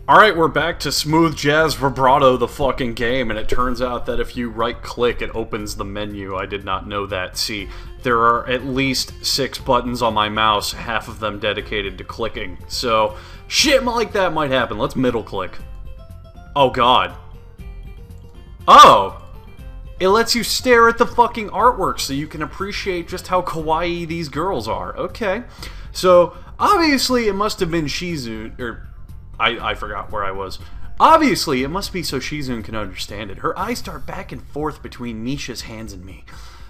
Alright, we're back to Smooth Jazz Vibrato, the fucking game, and it turns out that if you right-click, it opens the menu. I did not know that. See, there are at least 6 buttons on my mouse, half of them dedicated to clicking. So, shit like that might happen. Let's middle-click. Oh, God. Oh! It lets you stare at the fucking artwork so you can appreciate just how kawaii these girls are. Okay. So, obviously, it must have been Shizune, or... I forgot where I was. Obviously, it must be so Shizune can understand it. Her eyes start back and forth between Misha's hands and me.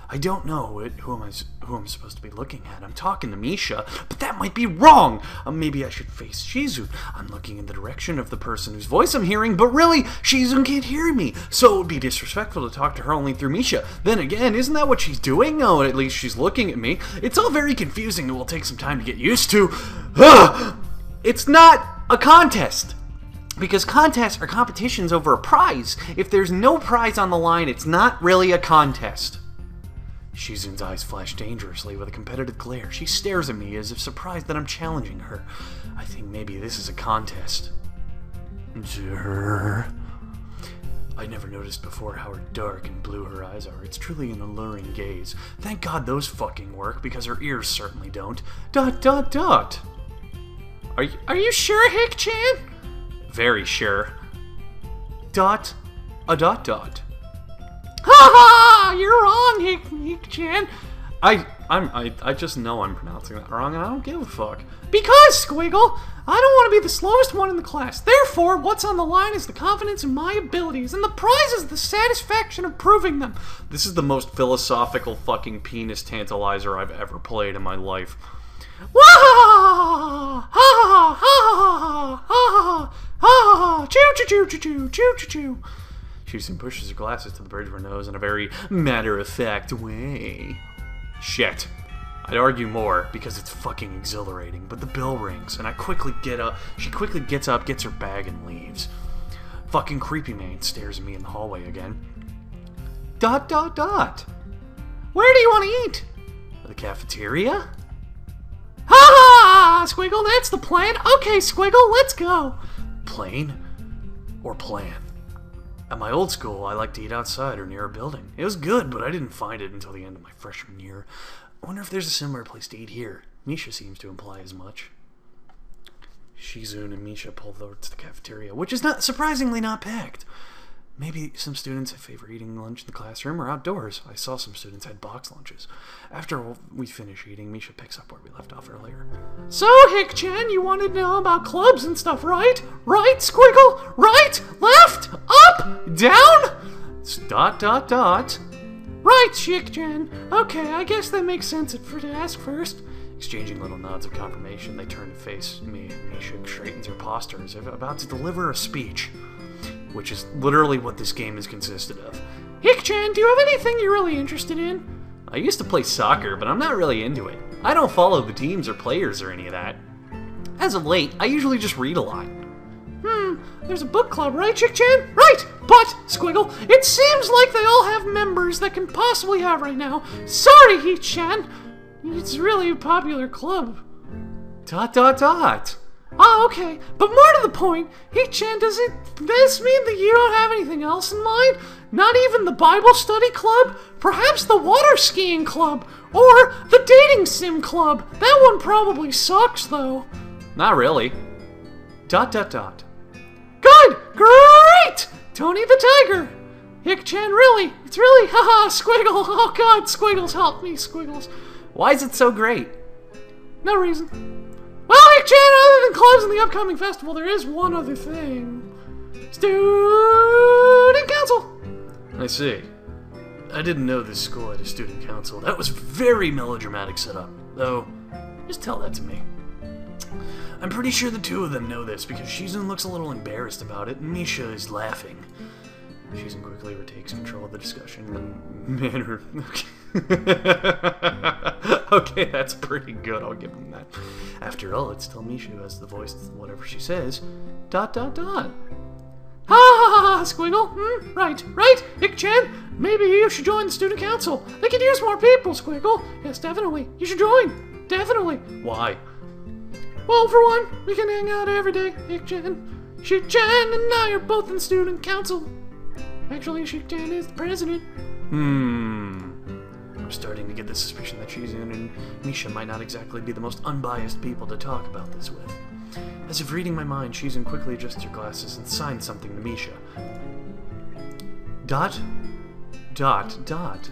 I don't know who I'm supposed to be looking at. I'm talking to Misha, but that might be wrong. Maybe I should face Shizune. I'm looking in the direction of the person whose voice I'm hearing, but really, Shizune can't hear me. So it would be disrespectful to talk to her only through Misha. Then again, isn't that what she's doing? Oh, at least she's looking at me. It's all very confusing. It will take some time to get used to. It's not a contest, because contests are competitions over a prize. If there's no prize on the line, it's not really a contest. Shizune's eyes flash dangerously with a competitive glare. She stares at me as if surprised that I'm challenging her. I think maybe this is a contest. I never noticed before how dark and blue her eyes are. It's truly an alluring gaze. Thank God those fucking work, because her ears certainly don't. ... Are you sure, Hick-chan? Very sure. ... Ha ha! You're wrong, Hick-chan. I just know I'm pronouncing that wrong, and I don't give a fuck. Because, Squiggle, I don't want to be the slowest one in the class. Therefore, what's on the line is the confidence in my abilities, and the prize is the satisfaction of proving them. This is the most philosophical fucking penis tantalizer I've ever played in my life. Wah! Ha ha ha ha ha ha! Choo choo choo choo choo choo choo choo. Shizune pushes her glasses to the bridge of her nose in a very matter-of-fact way. Shit. I'd argue more because it's fucking exhilarating, but the bell rings and I quickly get up. She quickly gets up, gets her bag, and leaves. Fucking creepy man stares at me in the hallway again. ... Where do you want to eat? The cafeteria? Ha ha! Squiggle, that's the plan. Okay, Squiggle, let's go. Plane or plan? At my old school, I liked to eat outside or near a building. It was good, but I didn't find it until the end of my freshman year. I wonder if there's a similar place to eat here. Misha seems to imply as much. Shizune and Misha pull over to the cafeteria, which is surprisingly not packed. Maybe some students favor eating lunch in the classroom or outdoors. I saw some students had box lunches. After we finish eating, Misha picks up where we left off earlier. So, Hick-chan, you wanted to know about clubs and stuff, right? Right, Squiggle? Right? Left? Up? Down? ... Right, Hick-chan. Okay, I guess that makes sense to ask first. Exchanging little nods of confirmation, they turn to face me. Misha straightens her posture as if about to deliver a speech, which is literally what this game is consisted of. Hick-chan, do you have anything you're really interested in? I used to play soccer, but I'm not really into it. I don't follow the teams or players or any of that. As of late, I usually just read a lot. There's a book club, right, Hick-chan? Right! But, Squiggle, it seems like they all have members that can possibly have right now. Sorry, Hick-chan. It's really a popular club. ... Ah, okay, but more to the point, Hick-chan, does this mean that you don't have anything else in mind? Not even the Bible study club? Perhaps the water skiing club? Or the dating sim club? That one probably sucks, though. Not really. ... Good! Great! Tony the Tiger! Hick-chan, really? It's really? Haha, Squiggle! Oh god, Squiggles, help me, Squiggles. Why is it so great? No reason. Well, Hick-chan, other than clubs and the upcoming festival, there is one other thing. Student council! I see. I didn't know this school had a student council. That was very melodramatic setup. Though, just tell that to me. I'm pretty sure the two of them know this because Shizune looks a little embarrassed about it and Misha is laughing. Shizune quickly retakes control of the discussion in the manner... Okay, that's pretty good, I'll give him that. After all, it's still Misha who has the voice to whatever she says. ... Ha ha ha, Squiggle! Right, Hick-chan! Maybe you should join the student council. They could use more people, Squiggle. Yes, definitely. You should join. Definitely. Why? Well, for one, we can hang out every day, Hick-chan. Shik-chan and I are both in student council. Actually, Shik-chan is the president. I'm starting to get the suspicion that Shizune and Misha might not exactly be the most unbiased people to talk about this with. As if reading my mind, Shizune quickly adjusts her glasses and signs something to Misha. Dot. Dot. Dot.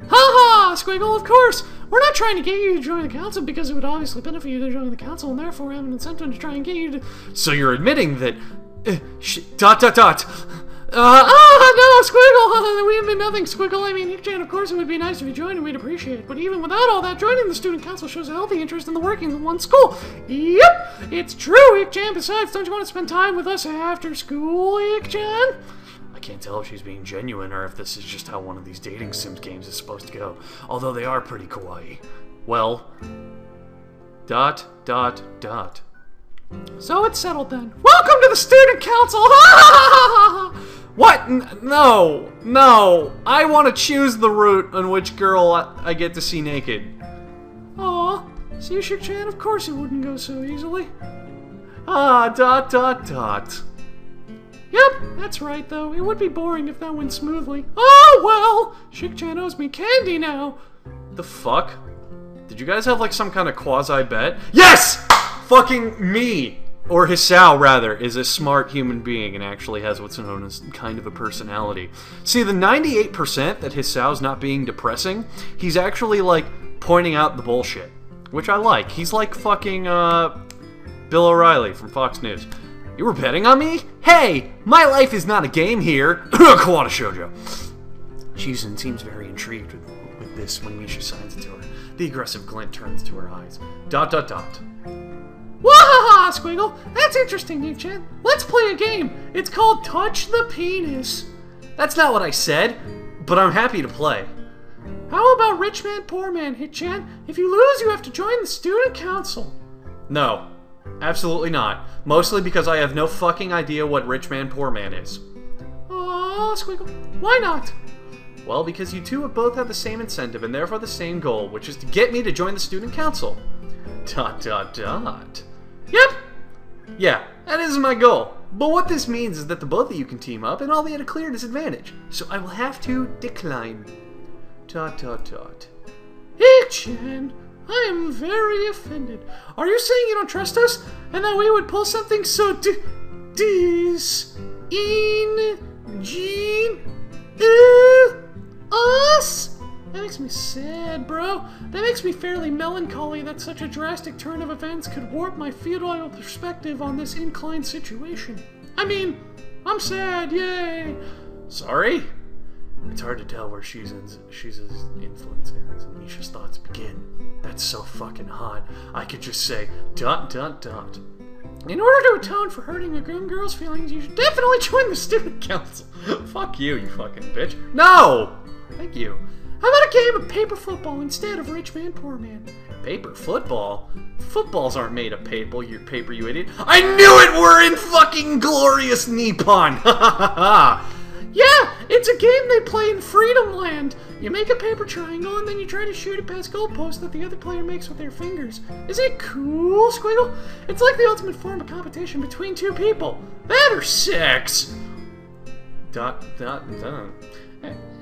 Ha ha! Squiggle, of course! We're not trying to get you to join the council because it would obviously benefit you to join the council and therefore have an incentive to try and get you to... So you're admitting that... dot. Dot. No, Squiggle! We have been nothing, Squiggle. I mean, Hik-chan, of course it would be nice if you joined and we'd appreciate it. But even without all that, joining the student council shows a healthy interest in the workings of one school. Yep! It's true, Hik-chan. Besides, don't you want to spend time with us after school, Hik-chan? I can't tell if she's being genuine or if this is just how one of these dating sims games is supposed to go. Although they are pretty kawaii. Well... Dot. So it's settled then. Welcome to the student council! What? No. I want to choose the route on which girl I get to see naked. Aw, see, Shik-chan, of course it wouldn't go so easily. Dot. Yep, that's right, though. It would be boring if that went smoothly. Oh, well! Shik-chan owes me candy now. The fuck? Did you guys have, like, some kind of quasi-bet? Yes! Fucking me! Or Hisao, rather, is a smart human being and actually has what's known as kind of a personality. See, the 98% that Hisao's not being depressing, he's actually, like, pointing out the bullshit. Which I like. He's like fucking, Bill O'Reilly from Fox News. You were betting on me? Hey! My life is not a game here! Katawa Shoujo! Shizune seems very intrigued with this when Misha signs it to her. The aggressive glint turns to her eyes. Dot. Wahaha, Squiggle! That's interesting, Hik-chan. Let's play a game. It's called Touch the Penis. That's not what I said, but I'm happy to play. How about Rich Man, Poor Man, Hik-chan? If you lose, you have to join the student council. No. Absolutely not. Mostly because I have no fucking idea what Rich Man, Poor Man is. Oh, Squiggle. Why not? Well, because you two both have the same incentive and therefore the same goal, which is to get me to join the student council. Dot. Yep. Yeah, that is my goal. But what this means is that the both of you can team up and I'll be at a clear disadvantage. So I will have to decline. Dot. Hik-chan, I am very offended. Are you saying you don't trust us? And that we would pull something so Diseengeeoous? That makes me sad, bro. That makes me fairly melancholy that such a drastic turn of events could warp my feudal perspective on this inclined situation. I mean, I'm sad, yay! Sorry? It's hard to tell where Shizune's influence ends and Misha's thoughts begin. That's so fucking hot. I could just say, dot. In order to atone for hurting a grown girl's feelings, you should definitely join the student council. Fuck you, you fucking bitch. No! Thank you. How about a game of paper football instead of Rich Man, Poor Man? Paper football? Footballs aren't made of paper, you idiot. I knew it! We're in fucking glorious Nippon! Ha ha ha! Yeah, it's a game they play in Freedom Land. You make a paper triangle and then you try to shoot it past goalposts that the other player makes with their fingers. Isn't it cool, Squiggle? It's like the ultimate form of competition between two people. That or sex. Dot.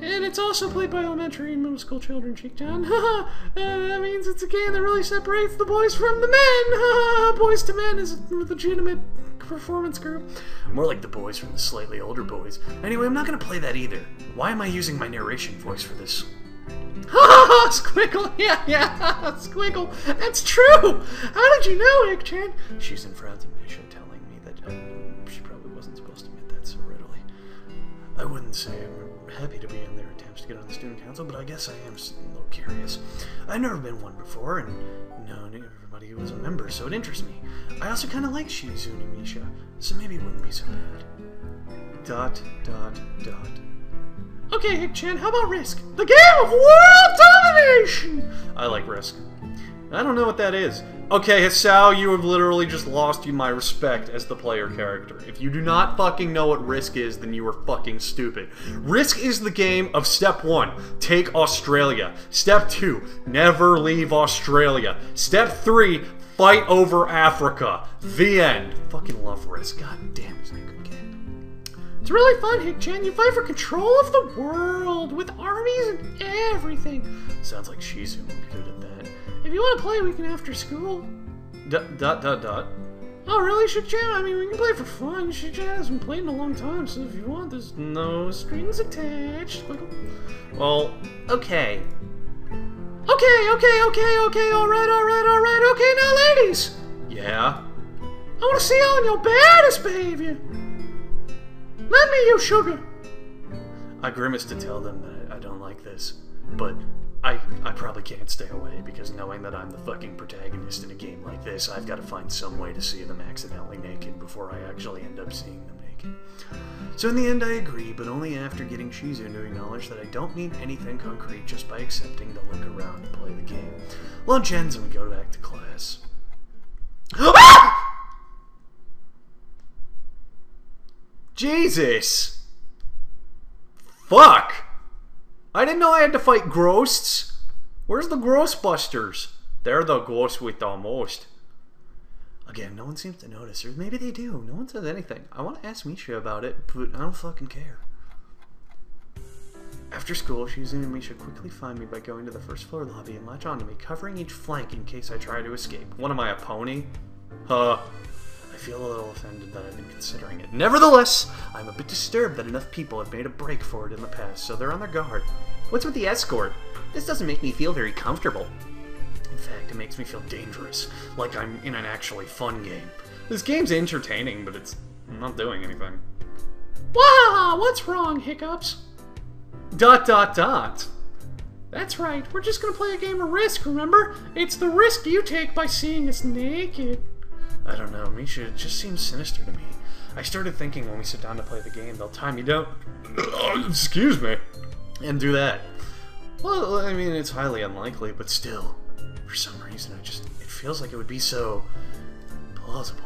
And it's also played by elementary and middle school children, Shik-chan. That means it's a game that really separates the boys from the men. Boys to Men is a legitimate performance group. More like the boys from the slightly older boys. Anyway, I'm not gonna play that either. Why am I using my narration voice for this? Squiggle, yeah, Squiggle, that's true! How did you know, Hik-chan? She's in front of Misha telling me that she probably wasn't supposed to admit that so readily. I wouldn't say I'm happy to be in their attempts to get on the student council, but I guess I am a little curious. I've never been one before, and known everybody who was a member, so it interests me. I also kind of like Shizune and Misha, so maybe it wouldn't be so bad. Dot. Okay, Hik-chan, how about Risk? The game of world domination! I like Risk. I don't know what that is. Okay, Hisao, you have literally just lost my respect as the player character. If you do not fucking know what Risk is, then you are fucking stupid. Risk is the game of Step 1, take Australia. Step 2, never leave Australia. Step 3, fight over Africa. The end. Fucking love Risk. God damn, isn't it a good game? It's really fun, Hick-chan. You fight for control of the world with armies and everything. Sounds like Shizu would be good at that. If you want to play, we can after school. Dot. Oh, really, Hick-chan? I mean, we can play for fun. Hick-chan hasn't played in a long time, so if you want, there's no strings attached. Well, okay. Okay, alright. Okay, now, ladies. Yeah? I want to see you on your baddest behavior. Let me use sugar. I grimace to tell them that I don't like this, but I probably can't stay away because knowing that I'm the fucking protagonist in a game like this, I've got to find some way to see them accidentally naked before I actually end up seeing them naked. So in the end I agree, but only after getting Shizu to acknowledge that I don't need anything concrete just by accepting to look around and play the game. Lunch ends and we go back to class. Jesus! Fuck! I didn't know I had to fight ghosts. Where's the Ghostbusters? They're the ghosts with the most. Again, no one seems to notice, or maybe they do. No one says anything. I want to ask Misha about it, but I don't fucking care. After school, Shizu and Misha quickly find me by going to the first floor lobby and latch onto me, covering each flank in case I try to escape. What am I, a pony? I feel a little offended that I've been considering it. Nevertheless, I'm a bit disturbed that enough people have made a break for it in the past, so they're on their guard. What's with the escort? This doesn't make me feel very comfortable. In fact, it makes me feel dangerous, like I'm in an actually fun game. This game's entertaining, but it's not doing anything. Wow, what's wrong, Hiccups? ... That's right, we're just gonna play a game of Risk, remember? It's the risk you take by seeing us naked. I don't know, Misha, it just seems sinister to me. I started thinking when we sit down to play the game, they'll tie me down... excuse me. And do that. Well, I mean, it's highly unlikely, but still. For some reason, it feels like it would be so... plausible.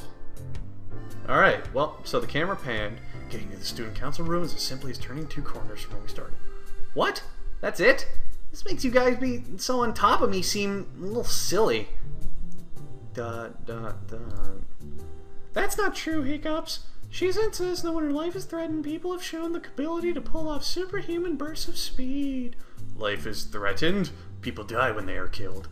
Alright, well, so the camera panned. Getting to the student council room is as simply as turning 2 corners from when we started. What? That's it? This makes you guys be so on top of me seem a little silly. ... That's not true, Hiccups. Shizen says that when her life is threatened, people have shown the ability to pull off superhuman bursts of speed. Life is threatened? People die when they are killed.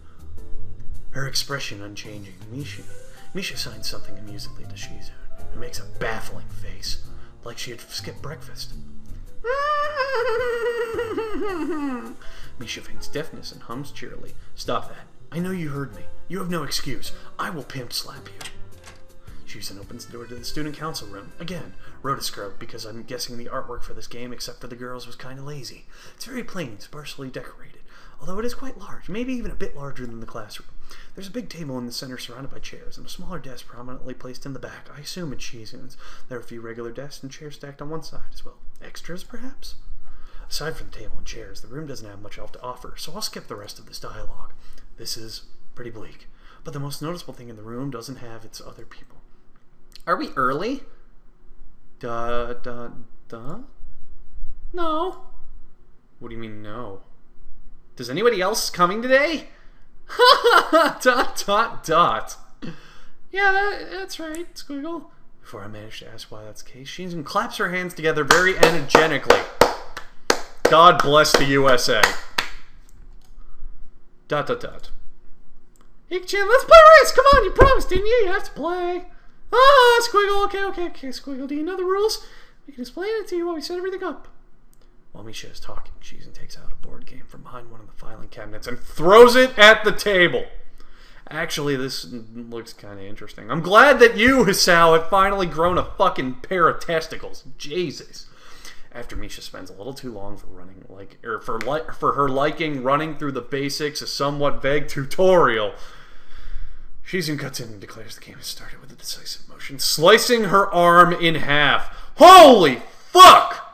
Her expression unchanging. Misha signs something amusedly to Shizu, who makes a baffling face, like she had skipped breakfast. Misha feigns deafness and hums cheerily. Stop that. I know you heard me. You have no excuse. I will pimp slap you. Shizen opens the door to the student council room. Again, rotoscope, because I'm guessing the artwork for this game, except for the girls, was kind of lazy. It's very plain, sparsely decorated, although it is quite large, maybe even a bit larger than the classroom. There's a big table in the center surrounded by chairs, and a smaller desk prominently placed in the back. I assume it's Shizen's. There are a few regular desks and chairs stacked on one side as well. Extras, perhaps? Aside from the table and chairs, the room doesn't have much else to offer, so I'll skip the rest of this dialogue. This is pretty bleak. But the most noticeable thing in the room doesn't have its other people. Are we early? No. What do you mean, no? Does anybody else coming today? Yeah, that's right, Squiggle. Before I manage to ask why that's the case, Shizen claps her hands together very energetically. God bless the USA. ... Hick-chan, let's play Risk! Come on, you promised, didn't you? You have to play. Ah, Squiggle, okay, Squiggle, do you know the rules? We can explain it to you while we set everything up. While Misha is talking, Shizen takes out a board game from behind one of the filing cabinets and throws it at the table. Actually, this looks kind of interesting. I'm glad that you, Hisao, have finally grown a fucking pair of testicles. Jesus. After Misha spends a little too long for running, for her liking running through the basics, a somewhat vague tutorial, Shizen cuts in and declares the game has started with a decisive motion, slicing her arm in half. Holy fuck!